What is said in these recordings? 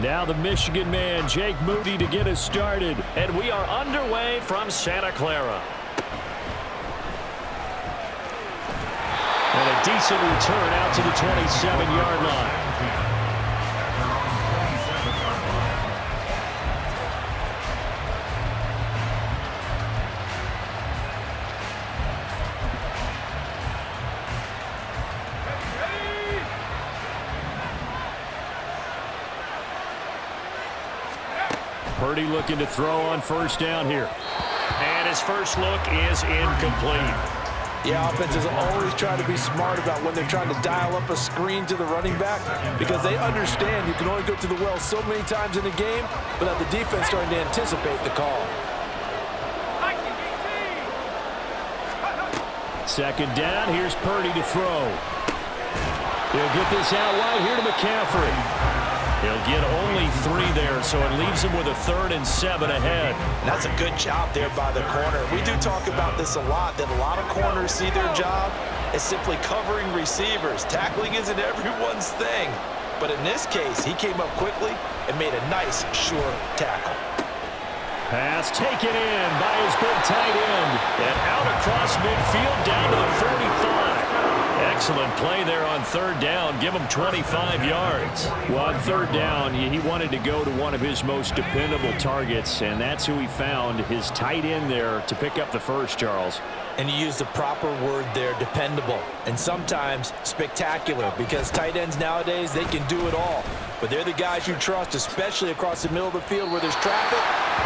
Now the Michigan man, Jake Moody, to get us started. And we are underway from Santa Clara. And a decent return out to the 27-yard line. Purdy looking to throw on first down here. And his first look is incomplete. Yeah, offenses always try to be smart about when they're trying to dial up a screen to the running back because they understand you can only go to the well so many times in a game without the defense starting to anticipate the call. Second down, here's Purdy to throw. He'll get this out wide here to McCaffrey. He'll get only 3 there, so it leaves him with a 3rd and 7 ahead. And that's a good job there by the corner. We do talk about this a lot, that a lot of corners see their job as simply covering receivers. Tackling isn't everyone's thing. But in this case, he came up quickly and made a nice, sure tackle. Pass taken in by his big tight end. And out across midfield down to the 45. Excellent play there on 3rd down. Give him 25 yards. Well, on 3rd down, he wanted to go to one of his most dependable targets, and that's who he found, his tight end there, to pick up the first, Charles. And you used the proper word there, dependable, and sometimes spectacular, because tight ends nowadays, they can do it all. But they're the guys you trust, especially across the middle of the field where there's traffic.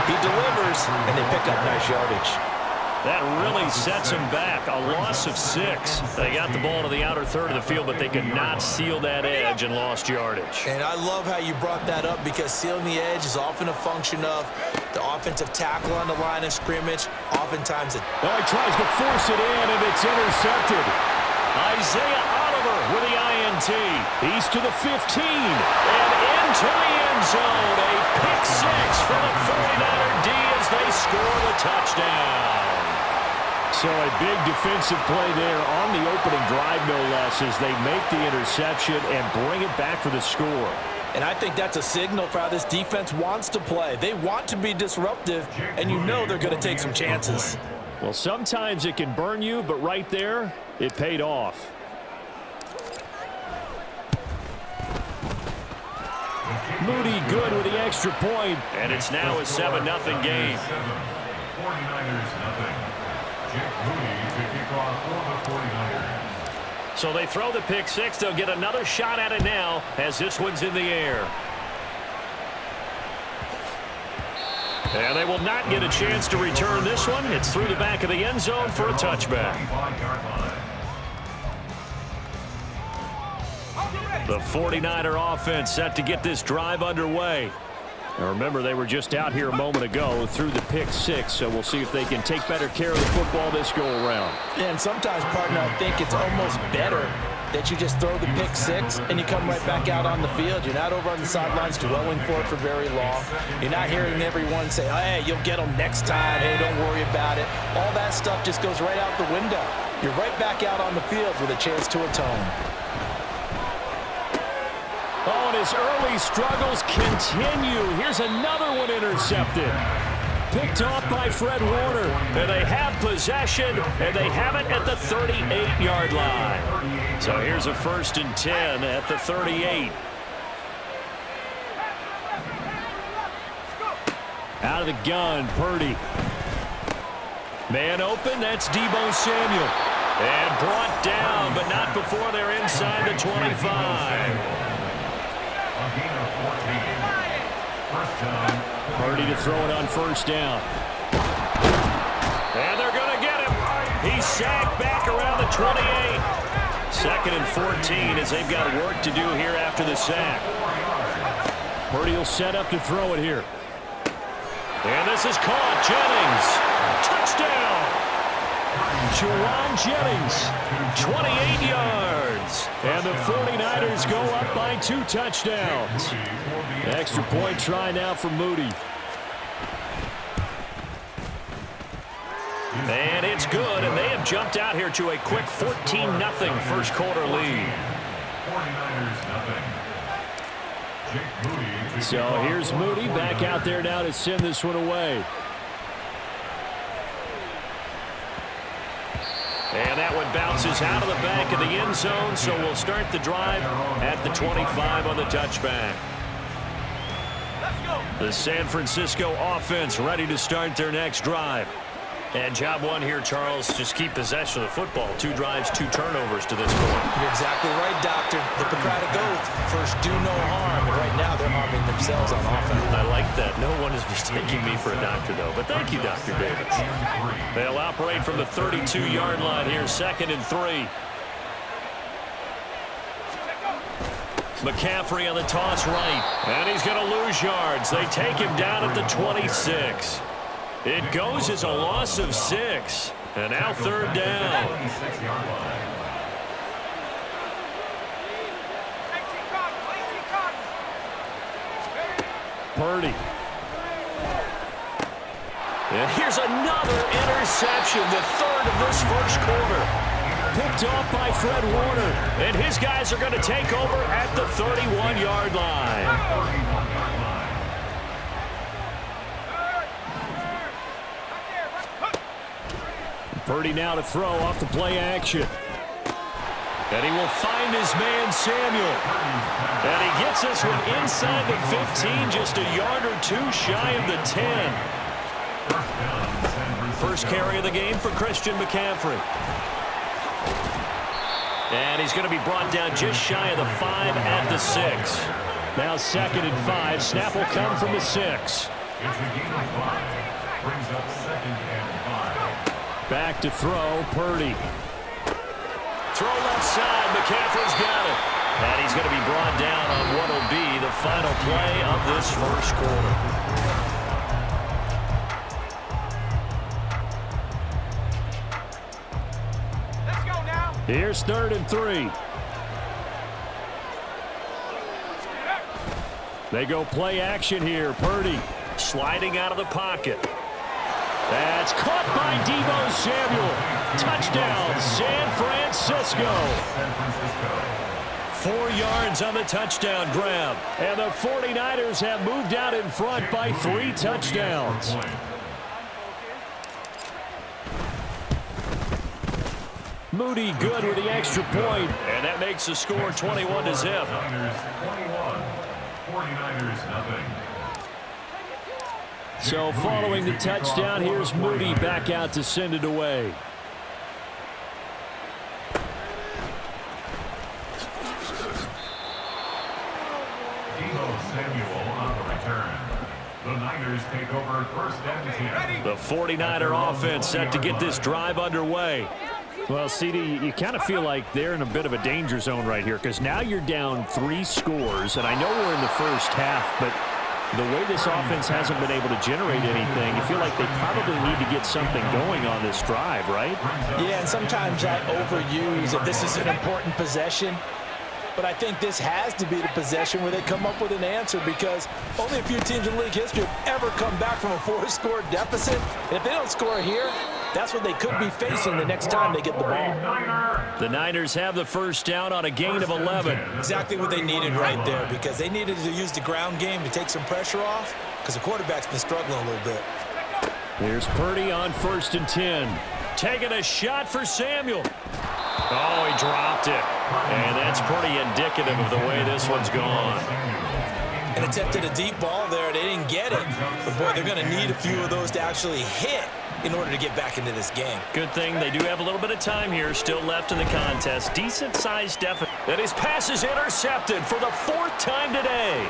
He delivers, and they pick up nice yardage. That really sets him back. A loss of 6. They got the ball to the outer third of the field, but they could not seal that edge and lost yardage. And I love how you brought that up because sealing the edge is often a function of the offensive tackle on the line of scrimmage. Oftentimes it... Oh, he tries to force it in, and it's intercepted. Isaiah Oliver with the INT. He's to the 15. And into the end zone. A pick 6 for the 49er D as they score the touchdown. So a big defensive play there on the opening drive, no less, as they make the interception and bring it back for the score. And I think that's a signal for how this defense wants to play. They want to be disruptive, and you know they're going to take some chances. Well, sometimes it can burn you, but right there, it paid off. Moody good with the extra point. And it's now a 7-0 game. 49ers nothing. So they throw the pick 6. They'll get another shot at it now as this one's in the air. And they will not get a chance to return this one. It's through the back of the end zone for a touchback. The 49er offense set to get this drive underway. Now remember, they were just out here a moment ago through the pick 6, so we'll see if they can take better care of the football this go-around. Yeah, and sometimes, partner, I think it's almost better that you just throw the pick 6 and you come right back out on the field. You're not over on the sidelines dwelling for it for very long. You're not hearing everyone say, hey, you'll get them next time. Hey, don't worry about it. All that stuff just goes right out the window. You're right back out on the field with a chance to atone. Oh, and his early struggles continue. Here's another one intercepted. Picked off by Fred Warner. And they have possession, and they have it at the 38-yard line. So here's a 1st and 10 at the 38. Out of the gun, Purdy. Man open, that's Deebo Samuel. And brought down, but not before they're inside the 25. Purdy to throw it on first down. And they're going to get him. He's sacked back around the 28. 2nd and 14 as they've got work to do here after the sack. Purdy will set up to throw it here. And this is caught. Jennings. Touchdown. Juwan Jennings, 28 yards. And the 49ers go up by 2 touchdowns. Extra point try now for Moody. And it's good, and they have jumped out here to a quick 14-0 first quarter lead. 49ers nothing. So here's Moody back out there now to send this one away. And that one bounces out of the back of the end zone, so we'll start the drive at the 25 on the touchback. The San Francisco offense ready to start their next drive. And job one here, Charles, just keep possession of the football. 2 drives, 2 turnovers to this point. You're exactly right, Doctor. Hippocratic oath. First, do no harm. And right now, they're harming themselves on offense. I like that. No one is mistaking me for a doctor, though. But thank you, Dr. Davis. They'll operate from the 32-yard line here, 2nd and 3. McCaffrey on the toss right. And he's going to lose yards. They take him down at the 26. It goes as a loss of 6. And now 3rd down. Purdy. And here's another interception, the 3rd of this first quarter. Picked off by Fred Warner. And his guys are going to take over at the 31-yard line. Purdy now to throw off the play action. And he will find his man, Samuel. And he gets this one inside the 15, just a yard or 2 shy of the 10. First carry of the game for Christian McCaffrey. And he's going to be brought down just shy of the 5 at the 6. Now 2nd and 5. Snap will come from the 6. It's a gain of 5. Brings up 2nd and 5. Back to throw, Purdy. Throw left side, McCaffrey's got it. And he's going to be brought down on what will be the final play of this first quarter. Let's go now. Here's 3rd and 3. They go play action here. Purdy Sliding out of the pocket. That's caught by Deebo Samuel. Touchdown, San Francisco. 4 yards on the touchdown grab. And the 49ers have moved out in front by 3 touchdowns. Moody good with the extra point. And that makes the score 21-0. 49ers nothing. So following the touchdown, here's Moody back out to send it away. Samuel on the return. The Niners take over 1st and 10. The 49er offense set to get this drive underway. Well, CD, you kind of feel like they're in a bit of a danger zone right here because now you're down 3 scores, and I know we're in the first half, but the way this offense hasn't been able to generate anything, you feel like they probably need to get something going on this drive, right? Yeah, and sometimes I overuse if this is an important possession. But I think this has to be the possession where they come up with an answer because only a few teams in league history have ever come back from a 4-score deficit. And if they don't score here, that's what they could be facing the next time they get the ball. The Niners have the first down on a gain of 11. Exactly what they needed right there because they needed to use the ground game to take some pressure off because the quarterback's been struggling a little bit. Here's Purdy on 1st and 10. Taking a shot for Samuel. Oh, he dropped it. And that's pretty indicative of the way this one's gone. And attempted a deep ball there. They didn't get it. But, boy, they're going to need a few of those to actually hit in order to get back into this game. Good thing they do have a little bit of time here still left in the contest. Decent-sized deficit. And his pass is intercepted for the 4th time today.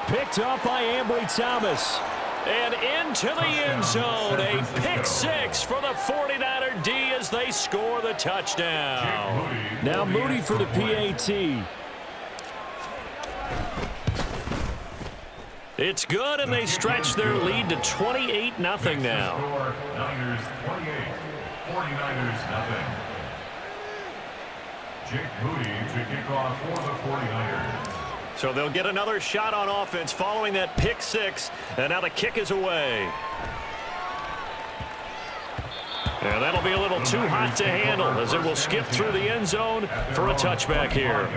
Picked up by Ambry Thomas. And into the end zone, a pick 6 for the 49er D as they score the touchdown. Now Moody for the PAT. It's good, and they stretch their lead to 28-0 now. Niners 28, 49ers nothing. Jake Moody to kick off for the 49ers. So they'll get another shot on offense following that pick 6, and now the kick is away. And that'll be a little too hot to handle as it will skip through the end zone for a touchback here.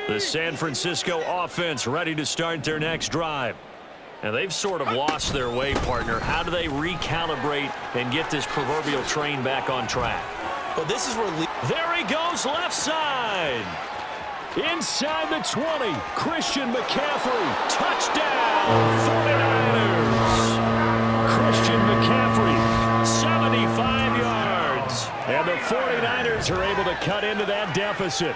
The San Francisco offense ready to start their next drive. And they've sort of lost their way, partner. How do they recalibrate and get this proverbial train back on track? Well, this is where... There he goes, left side. Inside the 20, Christian McCaffrey. Touchdown, 49ers. Christian McCaffrey, 75 yards. And the 49ers are able to cut into that deficit.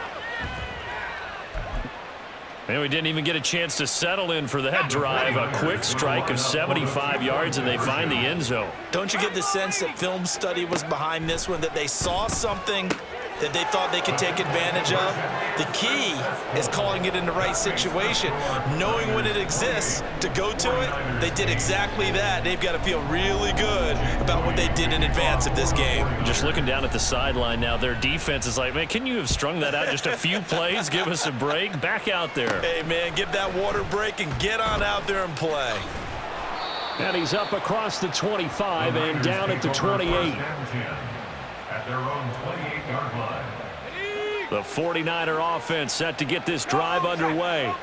And we didn't even get a chance to settle in for that drive. A quick strike of 75 yards, and they find the end zone. Don't you get the sense that film study was behind this one, that they saw something that they thought they could take advantage of? The key is calling it in the right situation, knowing when it exists to go to it. They did exactly that. They've got to feel really good about what they did in advance of this game. Just looking down at the sideline now, their defense is like, man, can you have strung that out just a few plays? Give us a break. Back out there. Hey, man, give that water break and get on out there and play. And he's up across the 25 and down at the 28. At their own 28-yard line. The 49er offense set to get this drive underway.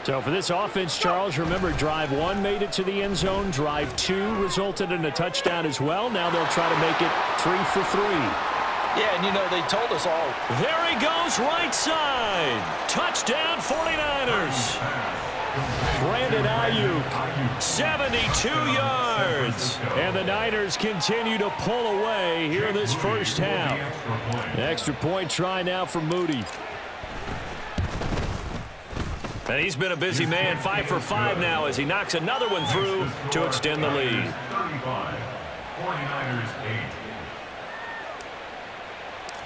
So for this offense, Charles, remember drive 1 made it to the end zone. Drive 2 resulted in a touchdown as well. Now they'll try to make it 3 for 3. Yeah, and you know, they told us all. There he goes, right side. Touchdown, 49ers. Brandon Ayuk, 72 yards. and the Niners continue to pull away here in this first half. An extra point try now for Moody. And he's been a busy man, 5 for 5 now as he knocks another one through to extend the lead. 35, 49ers 8.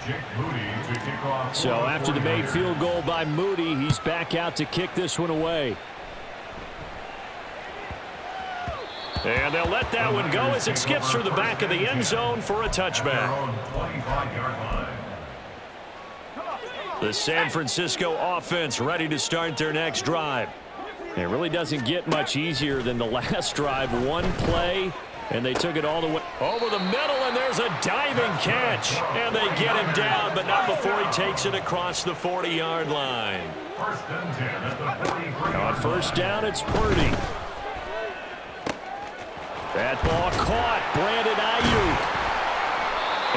Jake Moody to kick off. So after the made field goal by Moody, he's back out to kick this one away. And they'll let that one go as it skips through the back of the end zone for a touchback. The San Francisco offense ready to start their next drive. It really doesn't get much easier than the last drive. One play, and they took it all the way Over the middle, and there's a diving catch. And they get him down, but not before he takes it across the 40-yard line. First and 10 at the 43. on first down. It's Purdy. That ball caught. Brandon Ayuk.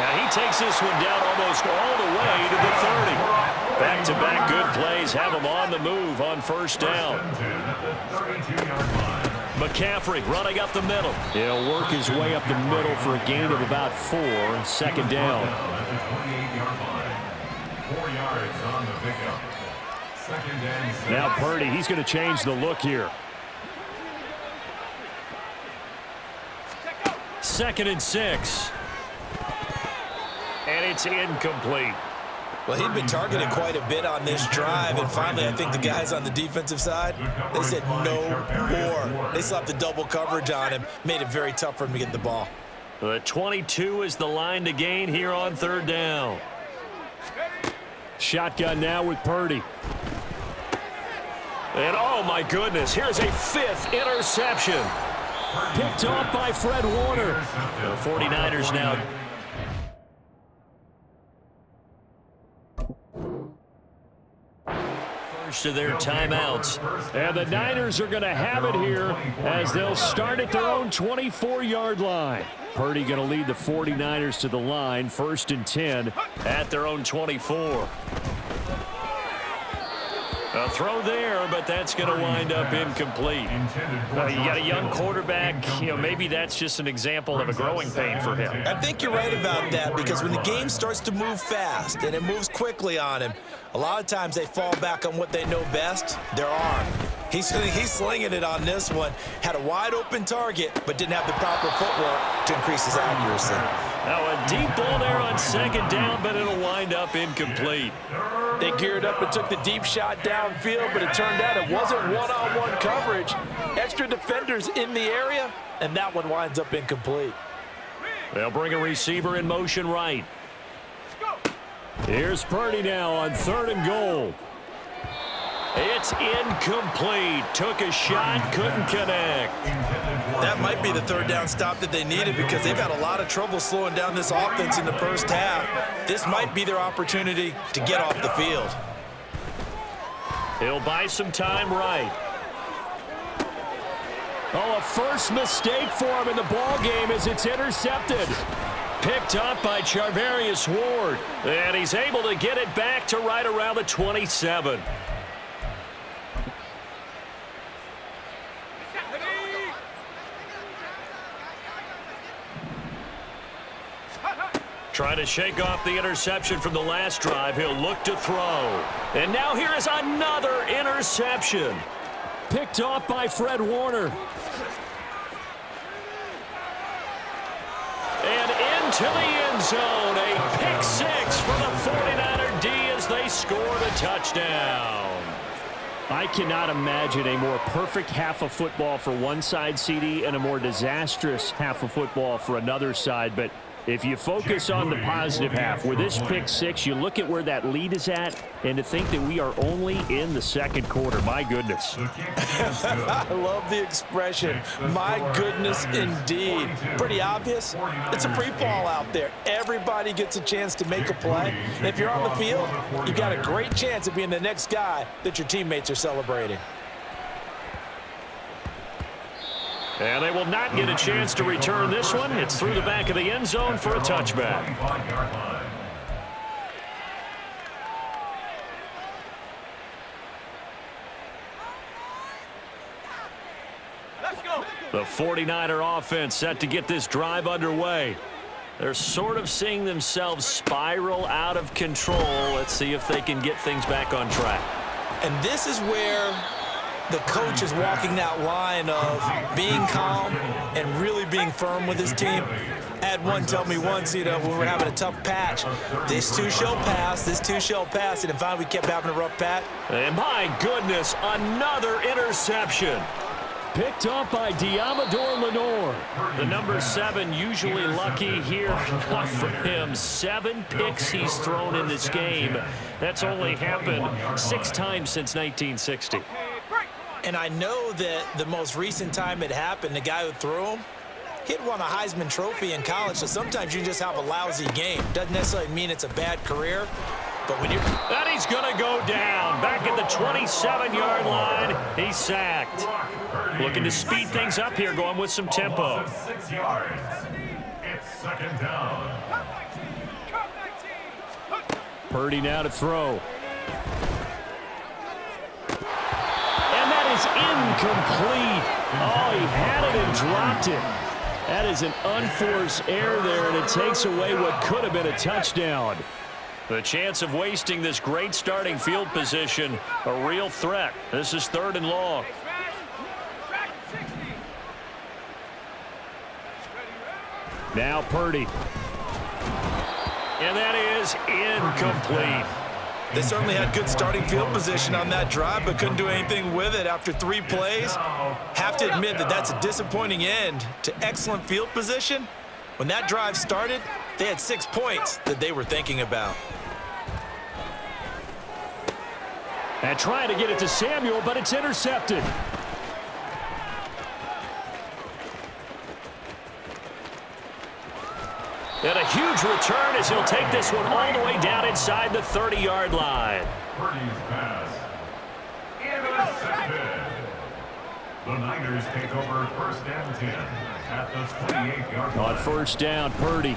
Yeah, he takes this one down almost all the way to the 30. Back-to-back good plays have him on the move on first down. McCaffrey running up the middle. He'll work his way up the middle for a gain of about 4. Second down. 4 yards on the pickup. Second and 6. Now Purdy, he's going to change the look here. 2nd and 6. And it's incomplete. Well, he'd been targeted quite a bit on this drive, and finally I think the guys on the defensive side, they said no more. They slapped the double coverage on him, made it very tough for him to get the ball. The 22 is the line to gain here on third down. Shotgun now with Purdy. And oh my goodness, here's a 5th interception. Picked off by Fred Warner. The 49ers now. First of their timeouts. And the Niners are going to have it here as they'll start at their own 24-yard line. Purdy going to lead the 49ers to the line. 1st and 10 at their own 24. A throw there, but that's going to wind up incomplete. You got a young quarterback. You know, maybe that's just an example of a growing pain for him. I think you're right about that, because when the game starts to move fast and it moves quickly on him, a lot of times they fall back on what they know best, their arm. He's slinging it on this one. Had a wide open target, but didn't have the proper footwork to increase his accuracy. Now a deep ball there on 2nd down, but it'll wind up incomplete. They geared up and took the deep shot downfield, but it turned out it wasn't one-on-one coverage. Extra defenders in the area, and that one winds up incomplete. They'll bring a receiver in motion right. Here's Purdy now on 3rd and goal. It's incomplete. Took a shot, couldn't connect. That might be the 3rd down stop that they needed, because they've had a lot of trouble slowing down this offense in the first half. This might be their opportunity to get off the field. He'll buy some time right. Oh, a first mistake for him in the ball game as it's intercepted. Picked up by Charvarius Ward. And he's able to get it back to right around the 27. Trying to shake off the interception from the last drive. He'll look to throw. And now here is another interception. Picked off by Fred Warner. And into the end zone. A pick six for the 49er D as they scored a touchdown. I cannot imagine a more perfect half of football for one side, CD, and a more disastrous half of football for another side. But if you focus on the positive half, with this pick six, you look at where that lead is at, and to think that we are only in the second quarter. My goodness. I love the expression, my goodness indeed. Pretty obvious. It's a free fall out there. Everybody gets a chance to make a play. And if you're on the field, you got a great chance of being the next guy that your teammates are celebrating. And they will not get a chance to return this one. It's through the back of the end zone for a touchback. Let's go. The 49er offense set to get this drive underway. They're sort of seeing themselves spiral out of control. Let's see if they can get things back on track. And this is where the coach is walking that line of being calm and really being firm with his team. I had one tell me once, when we're having a tough patch, this too shall pass, this too shall pass, and then finally we kept having a rough patch. And my goodness, another interception. Picked up by Diamador Lenore. The number 7 usually lucky here. Not for him. 7 picks he's thrown in this game. That's only happened 6 times since 1960. And I know that the most recent time it happened, the guy who threw him, he'd won a Heisman Trophy in college, so sometimes you just have a lousy game. Doesn't necessarily mean it's a bad career, but when you're... And he's going to go down. Back at the 27-yard line, he's sacked. Looking to speed things up here, going with some tempo. 6 yards. It's second down. Purdy now to throw. And that is incomplete. Oh, he had it and dropped it. That is an unforced error there, and it takes away what could have been a touchdown. The chance of wasting this great starting field position, a real threat. This is 3rd and long. Now Purdy. And that is incomplete. They certainly had good starting field position on that drive, but couldn't do anything with it after 3 plays. Have to admit that that's a disappointing end to excellent field position. When that drive started, they had 6 points that they were thinking about. And trying to get it to Samuel, but it's intercepted. And a huge return as he'll take this one all the way down inside the 30-yard line. Purdy's pass. Intercepted. The Niners take over 1st and 10 at the 28-yard line. On 1st down, Purdy.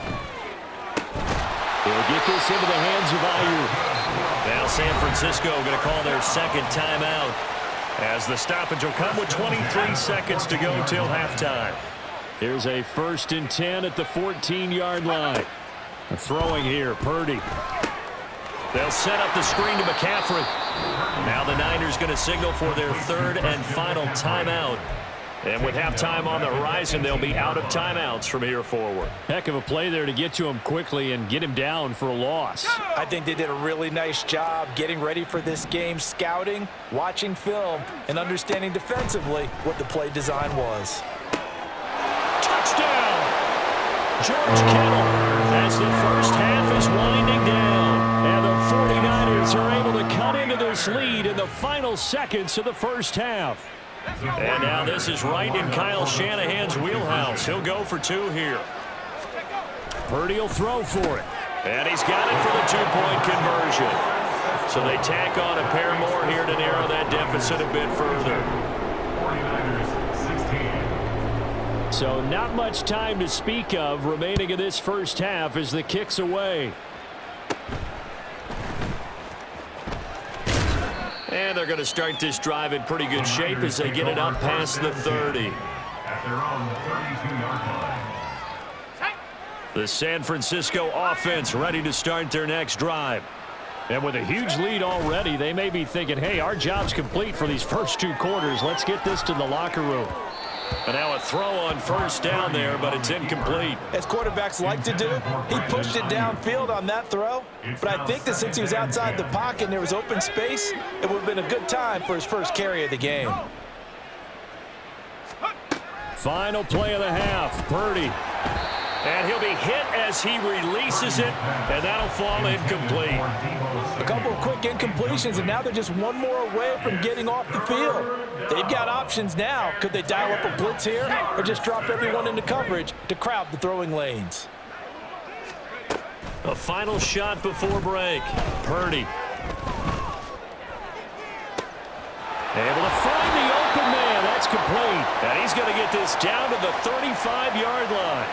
They'll get this into the hands of Aiyuk. Now San Francisco going to call their 2nd timeout as the stoppage will come with 23 seconds to go till halftime. Here's a 1st and 10 at the 14-yard line. Throwing here, Purdy. They'll set up the screen to McCaffrey. Now the Niners going to signal for their 3rd and final timeout. And with halftime on the horizon, they'll be out of timeouts from here forward. Heck of a play there to get to him quickly and get him down for a loss. I think they did a really nice job getting ready for this game, scouting, watching film, and understanding defensively what the play design was. Touchdown! George Kittle as the first half is winding down. And the 49ers are able to cut into this lead in the final seconds of the first half. And now this is right in Kyle Shanahan's wheelhouse. He'll go for 2 here. Purdy will throw for it. And he's got it for the 2-point conversion. So they tack on a pair more here to narrow that deficit a bit further. 49ers 16. So not much time to speak of remaining in this first half as the kick's away. And they're going to start this drive in pretty good shape as they get it up past the 30. At their own 32-yard line. The San Francisco offense ready to start their next drive. And with a huge lead already, they may be thinking, hey, our job's complete for these first 2 quarters. Let's get this to the locker room. And now a throw on first down there, but it's incomplete. As quarterbacks like to do, he pushed it downfield on that throw. But I think that since he was outside the pocket and there was open space, it would have been a good time for his first carry of the game. Final play of the half, Purdy. And he'll be hit as he releases it, and that'll fall incomplete. A couple of quick incompletions, and now they're just one more away from getting off the field. They've got options now. Could they dial up a blitz here or just drop everyone into coverage to crowd the throwing lanes? A final shot before break. Purdy. Able to find the open man. That's complete. And he's going to get this down to the 35-yard line.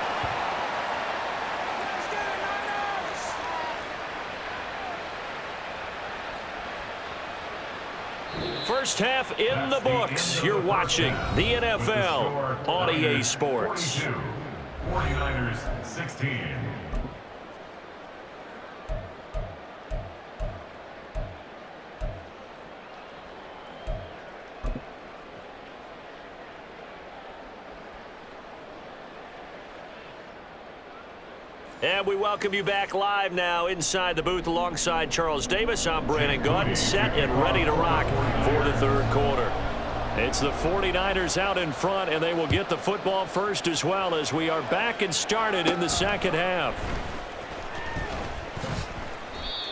First half in the books. You're watching the NFL on EA Sports. 49ers 16. And we welcome you back live now inside the booth alongside Charles Davis. I'm Brandon Gaudin, set and ready to rock for the third quarter. It's the 49ers out in front, and they will get the football first as well as we are back and started in the second half.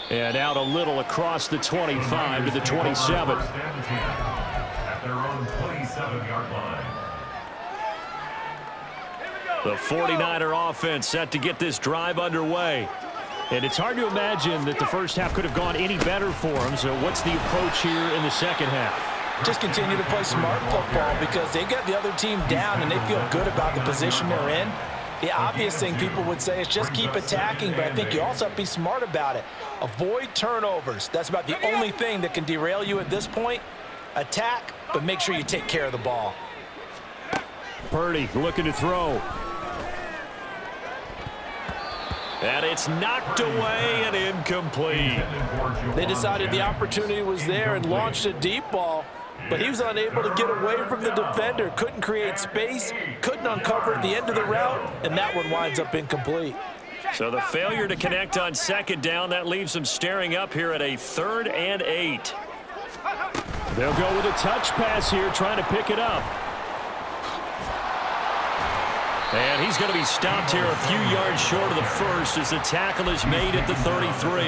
And out a little across the 25 to the 27. At their own 27-yard line. The 49er offense set to get this drive underway. And it's hard to imagine that the first half could have gone any better for them. So what's the approach here in the second half? Just continue to play smart football because they got the other team down and they feel good about the position they're in. The obvious thing people would say is just keep attacking, but I think you also have to be smart about it. Avoid turnovers. That's about the only thing that can derail you at this point. Attack, but make sure you take care of the ball. Purdy looking to throw. And it's knocked away and incomplete. They decided the opportunity was there and launched a deep ball, but he was unable to get away from the defender. Couldn't create space, couldn't uncover at the end of the route, and that one winds up incomplete. So the failure to connect on second down, that leaves them staring up here at a 3rd and 8. They'll go with a touch pass here, trying to pick it up. And he's going to be stopped here a few yards short of the first as the tackle is made at the 33.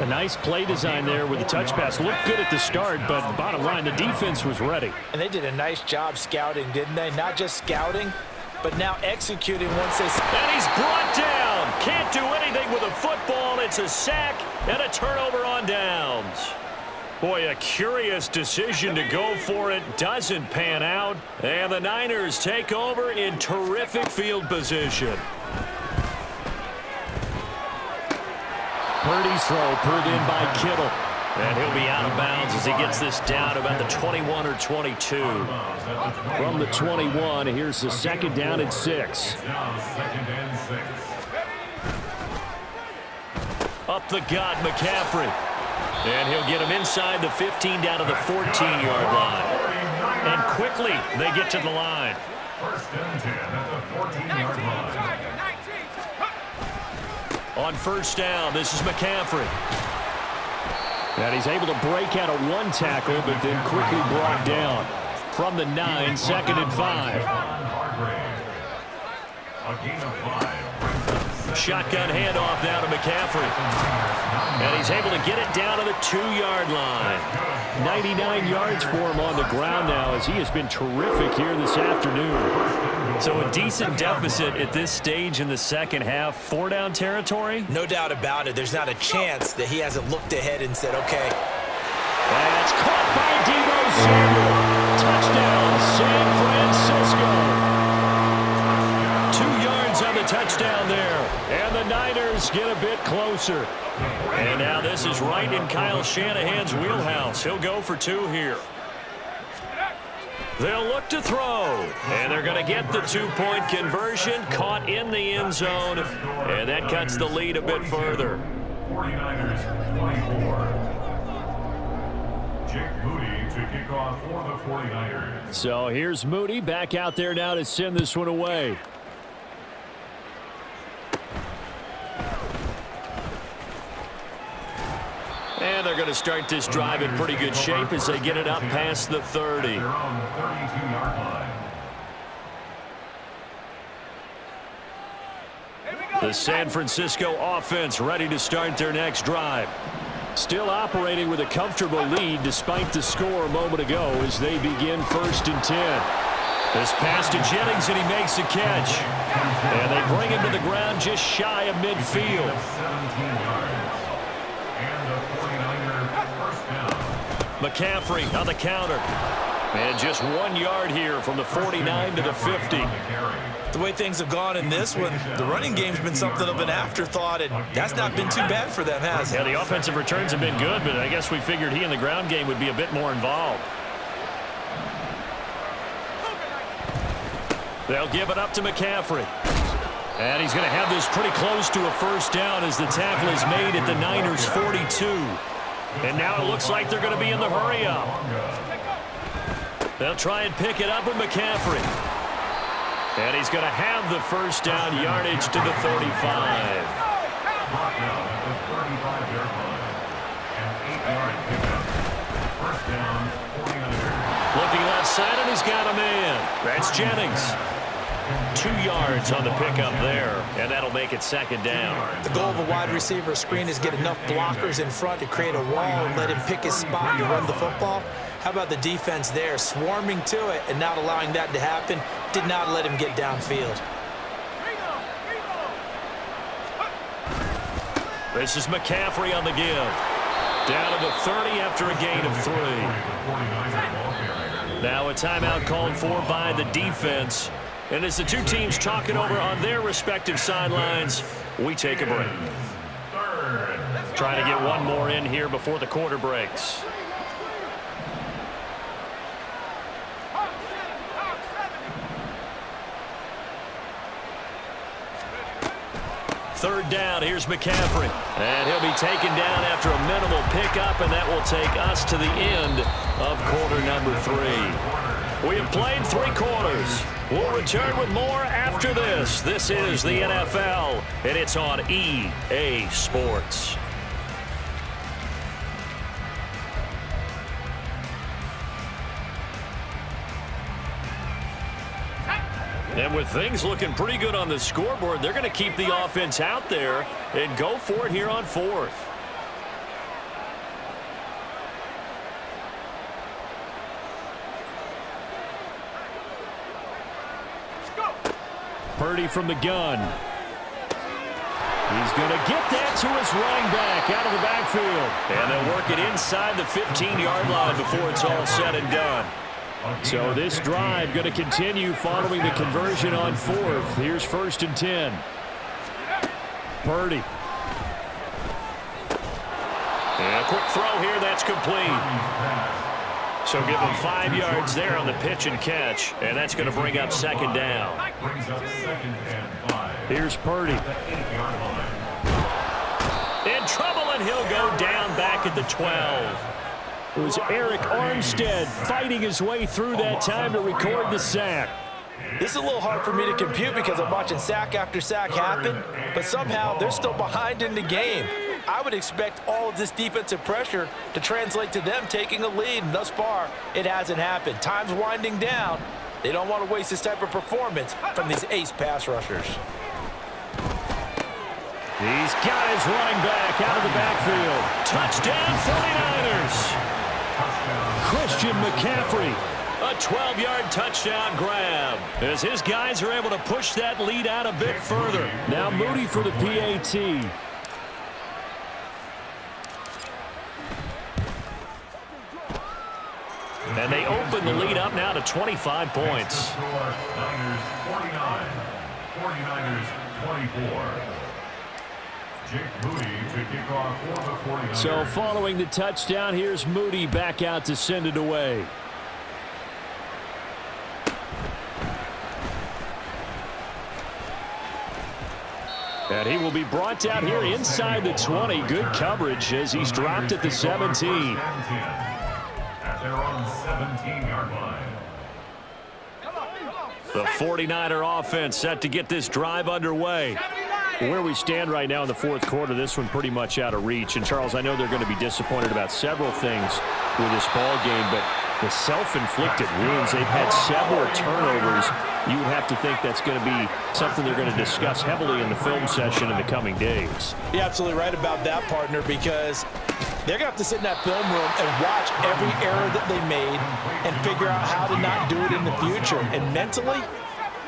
A nice play design there with the touch pass. Looked good at the start, but bottom line, the defense was ready. And they did a nice job scouting, didn't they? Not just scouting, but now executing once they... And he's brought down. Can't do anything with a football. It's a sack and a turnover on downs. Boy, a curious decision to go for it. Doesn't pan out. And the Niners take over in terrific field position. Purdy's throw pulled in by Kittle. And he'll be out of bounds as he gets this down about the 21 or 22. From the 21, here's the 2nd down and 6. Up the gut, McCaffrey. And he'll get him inside the 15 down to the 14-yard line. And quickly, they get to the line. 1st and 10 at the 14-yard line. On first down, this is McCaffrey. And he's able to break out of one tackle, but then quickly brought down. From the 9, 2nd and 5. A gain of 5 brings up Shotgun handoff now to McCaffrey. And he's able to get it down to the 2-yard line. 99 yards for him on the ground now as he has been terrific here this afternoon. So a decent deficit at this stage in the second half. 4-down territory? No doubt about it. There's not a chance that he hasn't looked ahead and said, okay. That's caught by Deebo Samuel. Touchdown, San Francisco. 2 yards on the touchdown there. And the Niners get a bit closer. And now this is right in Kyle Shanahan's wheelhouse. He'll go for 2 here. They'll look to throw. And they're going to get the 2-point conversion. Caught in the end zone. And that cuts the lead a bit further. 49ers 24. Jake Moody to kick off for the 49ers. So here's Moody back out there now to send this one away. And they're going to start this drive in pretty good shape as they get it up past the 30. Their own 32-yard line. The San Francisco offense ready to start their next drive. Still operating with a comfortable lead despite the score a moment ago as they begin 1st and 10. This pass to Jennings, and he makes the catch. And they bring him to the ground just shy of midfield. 17 yards. And the 49er first down. McCaffrey on the counter. And just 1 yard here from the 49 to the 50. The way things have gone in this one, the running game's been something of an afterthought, and that's not been too bad for them, has it? Yeah, the offensive returns have been good, but I guess we figured he in the ground game would be a bit more involved. They'll give it up to McCaffrey. And he's going to have this pretty close to a first down as the tackle is made at the Niners' 42. And now it looks like they're going to be in the hurry-up. They'll try and pick it up with McCaffrey. And he's going to have the first down yardage to the 35. Brought down at the 35-yard line. An 8-yard pickup. First down, 49ers. Looking left side, and he's got a man. That's Jennings. 2 yards on the pickup there, and that'll make it second down. The goal of a wide receiver screen is get enough blockers in front to create a wall and let him pick his spot to run the football. How about the defense there, swarming to it and not allowing that to happen? Did not let him get downfield. This is McCaffrey on the give. Down to the 30 after a gain of 3. Now a timeout called for by the defense. And as the two teams talk it over on their respective sidelines, we take a break. Trying to get one more in here before the quarter breaks. Third down, here's McCaffrey. And he'll be taken down after a minimal pickup, and that will take us to the end of quarter number 3. We have played 3 quarters. We'll return with more after this. This is the NFL, and it's on EA Sports. And with things looking pretty good on the scoreboard, they're going to keep the offense out there and go for it here on 4th. Purdy from the gun. He's going to get that to his running back out of the backfield. And they'll work it inside the 15-yard line before it's all said and done. So this drive going to continue following the conversion on 4th. Here's 1st and 10. Purdy. And a quick throw here, that's complete. So give him 5 yards there on the pitch and catch, and that's going to bring up second down. Brings up 2nd and 5. Here's Purdy. In trouble, and he'll go down back at the 12. It was Eric Armstead fighting his way through that time to record the sack. This is a little hard for me to compute because I'm watching sack after sack happen, but somehow they're still behind in the game. I would expect all of this defensive pressure to translate to them taking a lead, and thus far, it hasn't happened. Time's winding down. They don't want to waste this type of performance from these ace pass rushers. He's got his running back out of the backfield. Touchdown 49ers. Christian McCaffrey. A 12-yard touchdown grab as his guys are able to push that lead out a bit further. Now Moody for the PAT. And they open the lead up now to 25 points. Niners 49, 49ers 24. Jake Moody to kick off for the 49ers. So following the touchdown, here's Moody back out to send it away. And he will be brought down here inside the 20. Good coverage as he's dropped at the 17. At their own 17-yard line. The 49er offense set to get this drive underway. Where we stand right now in the fourth quarter, this one pretty much out of reach. And, Charles, I know they're going to be disappointed about several things with this ball game, but the self-inflicted wounds, they've had several turnovers. You would have to think that's going to be something they're going to discuss heavily in the film session in the coming days. You're absolutely right about that, partner, because they're going to have to sit in that film room and watch every error that they made and figure out how to not do it in the future. And mentally,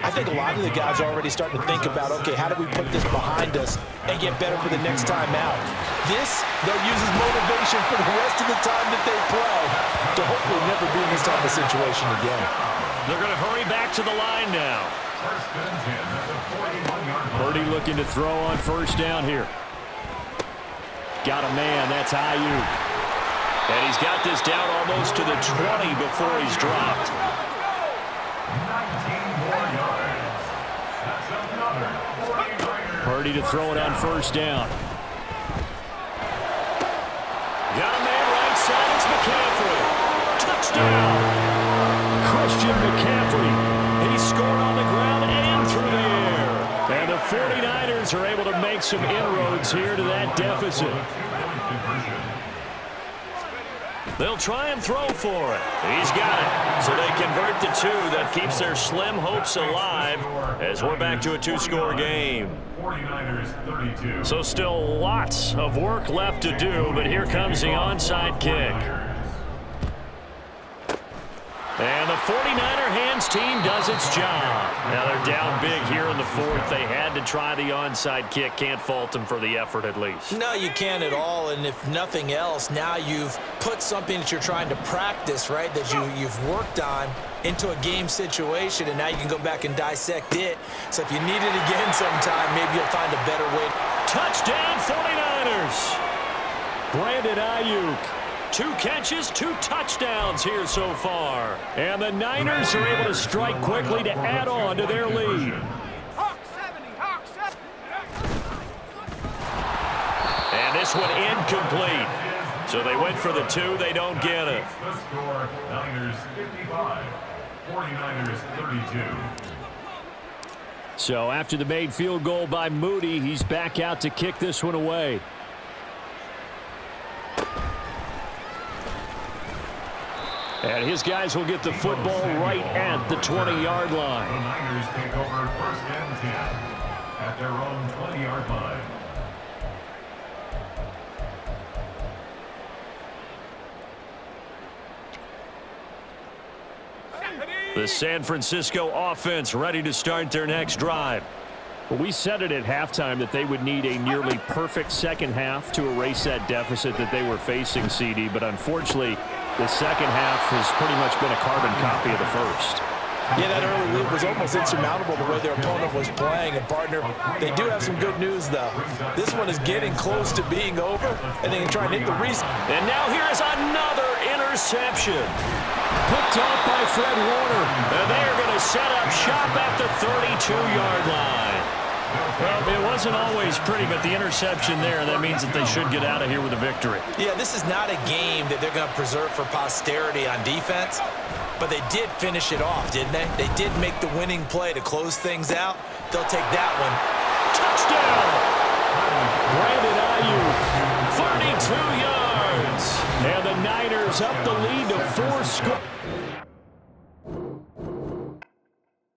I think a lot of the guys are already starting to think about, okay, how do we put this behind us and get better for the next time out? This, they'll use as motivation for the rest of the time that they play to hopefully never be in this type of situation again. They're going to hurry back to the line now. First and 10 at the 41-yard line. Purdy looking to throw on first down here. Got a man, that's Ayuk. And he's got this down almost to the 20 before he's dropped. 19 more yards. That's another 49ers. Purdy to throw it on first down. Got a man right side. It's McCaffrey. Touchdown. Christian McCaffrey. He scored on the ground and through the air. And the 49ers are able to make some inroads here to that deficit. They'll try and throw for it. He's got it. So they convert the two. That keeps their slim hopes alive as we're back to a two-score game. 49ers 32. So still lots of work left to do, but here comes the onside kick. And the 49er hands team does its job. Now they're down big here in the fourth. They had to try the onside kick. Can't fault them for the effort at least. No, you can't at all, and if nothing else, now you've put something that you're trying to practice, right, that you've worked on into a game situation, and now you can go back and dissect it. So if you need it again sometime, maybe you'll find a better way. Touchdown 49ers. Brandon Ayuk. 2 catches, 2 touchdowns here so far. And the Niners are able to strike quickly to add on to their lead. Hawk 70, Hawk 70. And this one incomplete. So they went for the 2. They don't get it. The score, Niners 55, 49ers 32. So after the made field goal by Moody, he's back out to kick this one away. And his guys will get the football right at the 20-yard line. The Niners take over first and 10 at their own 20-yard line. The San Francisco offense ready to start their next drive. Well, we said it at halftime that they would need a nearly perfect second half to erase that deficit that they were facing, CD. But unfortunately, the second half has pretty much been a carbon copy of the first. Yeah, that early lead was almost insurmountable the way their opponent was playing. And, partner, they do have some good news, though. This one is getting close to being over, and they can try and hit the reset. And now here is another interception. Picked off by Fred Warner. And they are going to set up shop at the 32-yard line. Well, it wasn't always pretty, but the interception there, that means that they should get out of here with a victory. Yeah, this is not a game that they're going to preserve for posterity on defense, but they did finish it off, didn't they? They did make the winning play to close things out. They'll take that one. Touchdown! Brandon Ayuk, 32 yards. and the Niners up the lead to 4 scores.